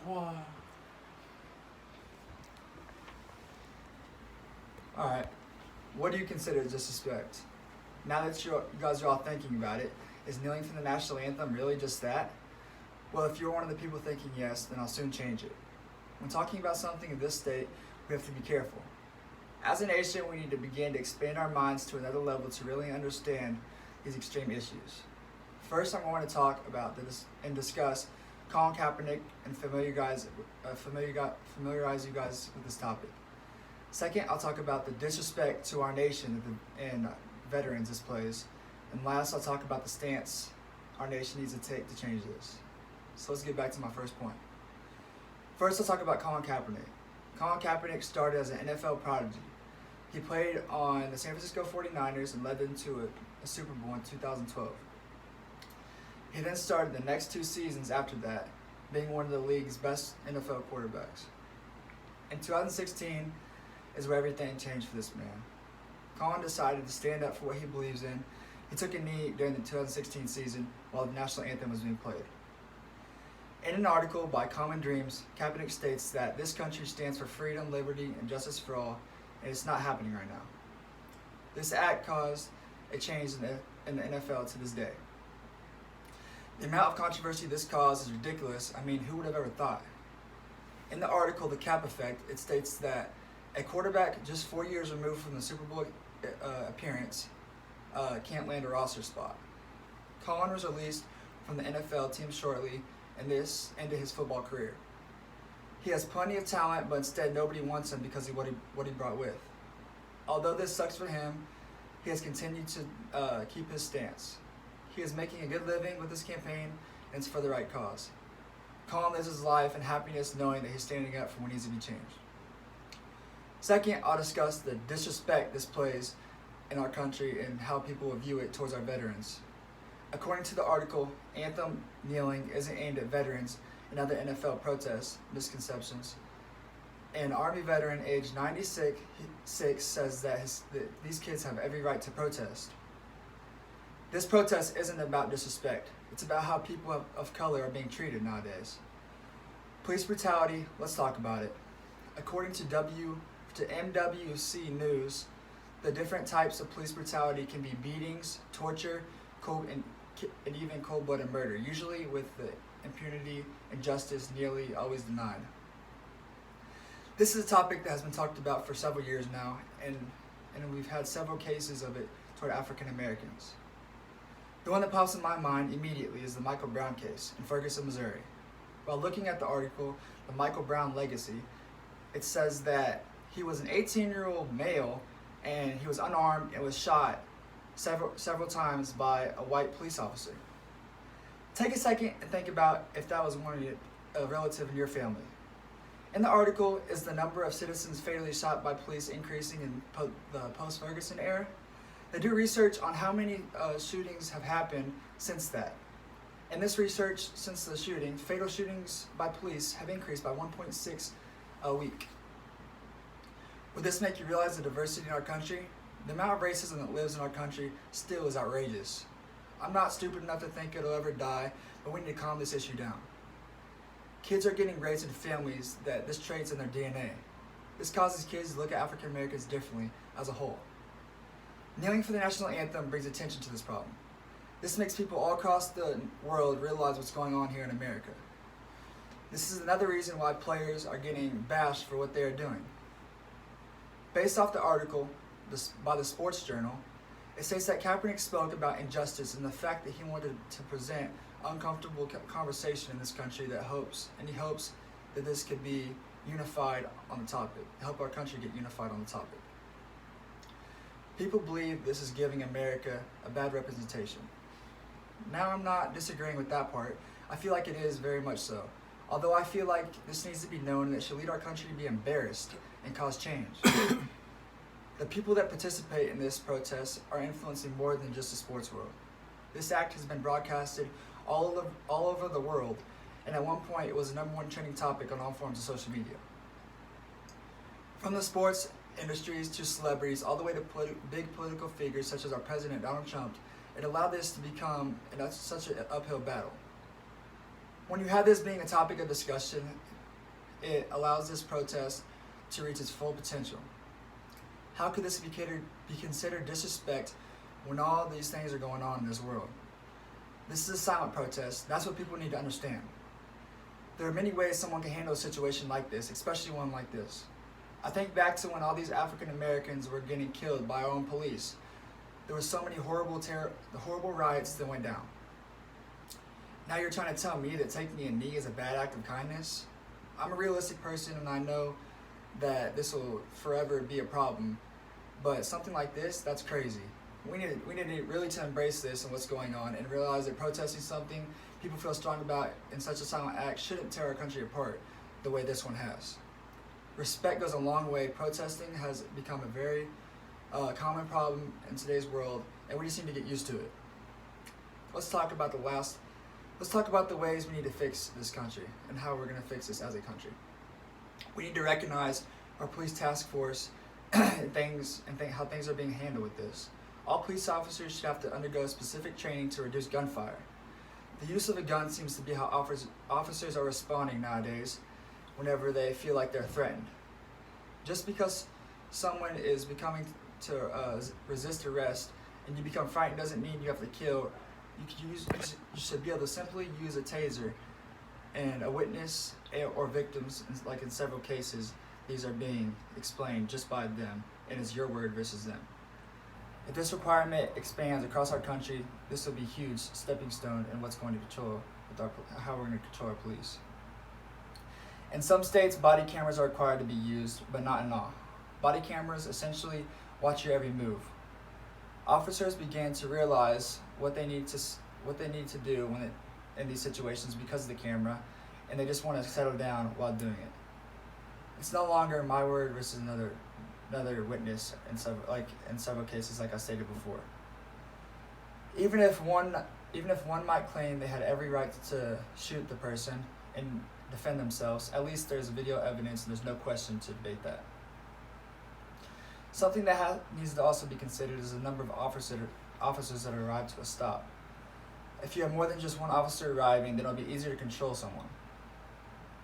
Wow. Alright, what do you consider disrespect? Now that you guys are all thinking about it, is kneeling for the national anthem really just that? Well, if you're one of the people thinking yes, then I'll soon change it. When talking about something of this state, we have to be careful. As a nation, we need to begin to expand our minds to another level to really understand these extreme issues. First, I'm going to talk about and discuss Colin Kaepernick and familiarize you guys with this topic. Second, I'll talk about the disrespect to our nation and veterans this plays. And last, I'll talk about the stance our nation needs to take to change this. So let's get back to my first point. First, I'll talk about Colin Kaepernick. Colin Kaepernick started as an NFL prodigy. He played on the San Francisco 49ers and led them to a Super Bowl in 2012. He then started the next 2 seasons after that, being one of the league's best NFL quarterbacks. In 2016 is where everything changed for this man. Colin decided to stand up for what he believes in. He took a knee during the 2016 season while the national anthem was being played. In an article by Common Dreams, Kaepernick states that this country stands for freedom, liberty, and justice for all, and it's not happening right now. This act caused a change in the NFL to this day. The amount of controversy this caused is ridiculous. I mean, who would have ever thought? In the article, The Cap Effect, it states that a quarterback just 4 years removed from the Super Bowl appearance can't land a roster spot. Colin was released from the NFL team shortly, and this ended his football career. He has plenty of talent, but instead nobody wants him because of what he brought with. Although this sucks for him, he has continued to keep his stance. He is making a good living with this campaign, and it's for the right cause. Colin lives his life in happiness knowing that he's standing up for what needs to be changed. Second, I'll discuss the disrespect this plays in our country and how people view it towards our veterans. According to the article, anthem kneeling isn't aimed at veterans and other NFL protests misconceptions. An Army veteran aged 96 says that these kids have every right to protest. This protest isn't about disrespect. It's about how people of color are being treated nowadays. Police brutality, let's talk about it. According to MWC News, the different types of police brutality can be beatings, torture, and even cold-blooded murder, usually with the impunity and justice nearly always denied. This is a topic that has been talked about for several years now, and we've had several cases of it toward African Americans. The one that pops in my mind immediately is the Michael Brown case in Ferguson, Missouri. While looking at the article, The Michael Brown Legacy, it says that he was an 18-year-old male and he was unarmed and was shot several times by a white police officer. Take a second and think about if that was a relative in your family. In the article, is the number of citizens fatally shot by police increasing in the post-Ferguson era? They do research on how many shootings have happened since that. In this research, since the shooting, fatal shootings by police have increased by 1.6 a week. Would this make you realize the diversity in our country? The amount of racism that lives in our country still is outrageous. I'm not stupid enough to think it'll ever die, but we need to calm this issue down. Kids are getting raised in families that this traits in their DNA. This causes kids to look at African Americans differently as a whole. Kneeling for the national anthem brings attention to this problem. This makes people all across the world realize what's going on here in America. This is another reason why players are getting bashed for what they are doing. Based off the article by the Sports Journal, it states that Kaepernick spoke about injustice and the fact that he wanted to present uncomfortable conversation in this country he hopes that this could be unified on the topic, help our country get unified on the topic. People believe this is giving America a bad representation. Now, I'm not disagreeing with that part. I feel like it is very much so. Although I feel like this needs to be known and it should lead our country to be embarrassed and cause change. The people that participate in this protest are influencing more than just the sports world. This act has been broadcasted all over the world, and at one point it was the #1 trending topic on all forms of social media. From the sports industries to celebrities, all the way to big political figures such as our president, Donald Trump, it allowed this to become such an uphill battle. When you have this being a topic of discussion, it allows this protest to reach its full potential. How could this be considered disrespect when all these things are going on in this world? This is a silent protest. That's what people need to understand. There are many ways someone can handle a situation like this, especially one like this. I think back to when all these African Americans were getting killed by our own police. There were so many horrible riots that went down. Now you're trying to tell me that taking a knee is a bad act of kindness? I'm a realistic person and I know that this will forever be a problem, but something like this, that's crazy. We need to really to embrace this and what's going on and realize that protesting something people feel strong about in such a silent act shouldn't tear our country apart the way this one has. Respect goes a long way. Protesting has become a very common problem in today's world, and we just need to get used to it. Let's talk about the ways we need to fix this country and how we're going to fix this as a country. We need to recognize our police task force and how things are being handled with this. All police officers should have to undergo specific training to reduce gunfire. The use of a gun seems to be how officers are responding nowadays whenever they feel like they're threatened. Just because someone is becoming to resist arrest and you become frightened doesn't mean you have to kill. You should be able to simply use a taser, and a witness or victims, like in several cases, these are being explained just by them, and it's your word versus them. If this requirement expands across our country, this will be a huge stepping stone in what's going to control how we're going to control our police. In some states, body cameras are required to be used, but not in all. Body cameras essentially watch your every move. Officers began to realize what they need to do in these situations because of the camera, and they just want to settle down while doing it. It's no longer my word versus another witness in several cases, like I stated before. Even if one might claim they had every right to shoot the person and defend themselves, at least there's video evidence and there's no question to debate that. Something that needs to also be considered is the number of officers that arrive to a stop. If you have more than just one officer arriving, then it'll be easier to control someone.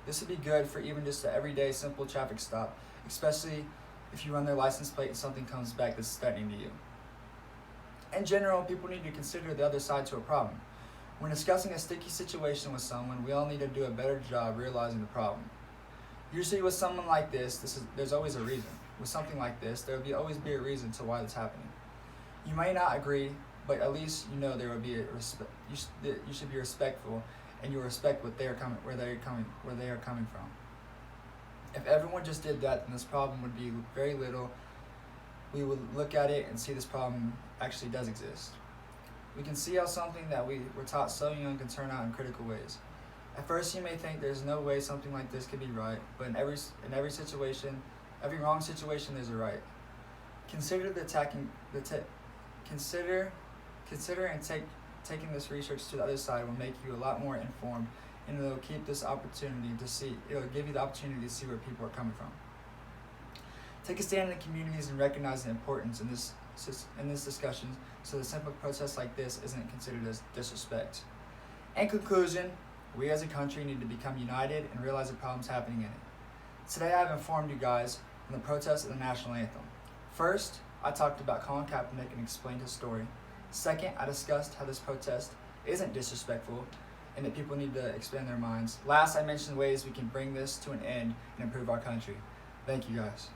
This would be good for even just an everyday simple traffic stop, especially if you run their license plate and something comes back that's threatening to you. In general, people need to consider the other side to a problem. When discussing a sticky situation with someone, we all need to do a better job realizing the problem. Usually with someone like this, there's always a reason. With something like this, there will always be a reason to why it's happening. You may not agree, but at least you know there will be you should be respectful, and you respect where they are coming from. If everyone just did that, then this problem would be very little. We would look at it and see this problem actually does exist. We can see how something that we were taught so young can turn out in critical ways. At first, you may think there's no way something like this could be right, but in every situation, every wrong situation, there's a right. Consider taking this research to the other side will make you a lot more informed, and it'll give you the opportunity to see where people are coming from. Take a stand in the communities and recognize the importance in this discussion, so the simple protest like this isn't considered as disrespect. In conclusion, we as a country need to become united and realize the problems happening in it. Today I've informed you guys on the protest of the national anthem. First, I talked about Colin Kaepernick and explained his story. Second, I discussed how this protest isn't disrespectful and that people need to expand their minds. Last, I mentioned ways we can bring this to an end and improve our country. Thank you guys.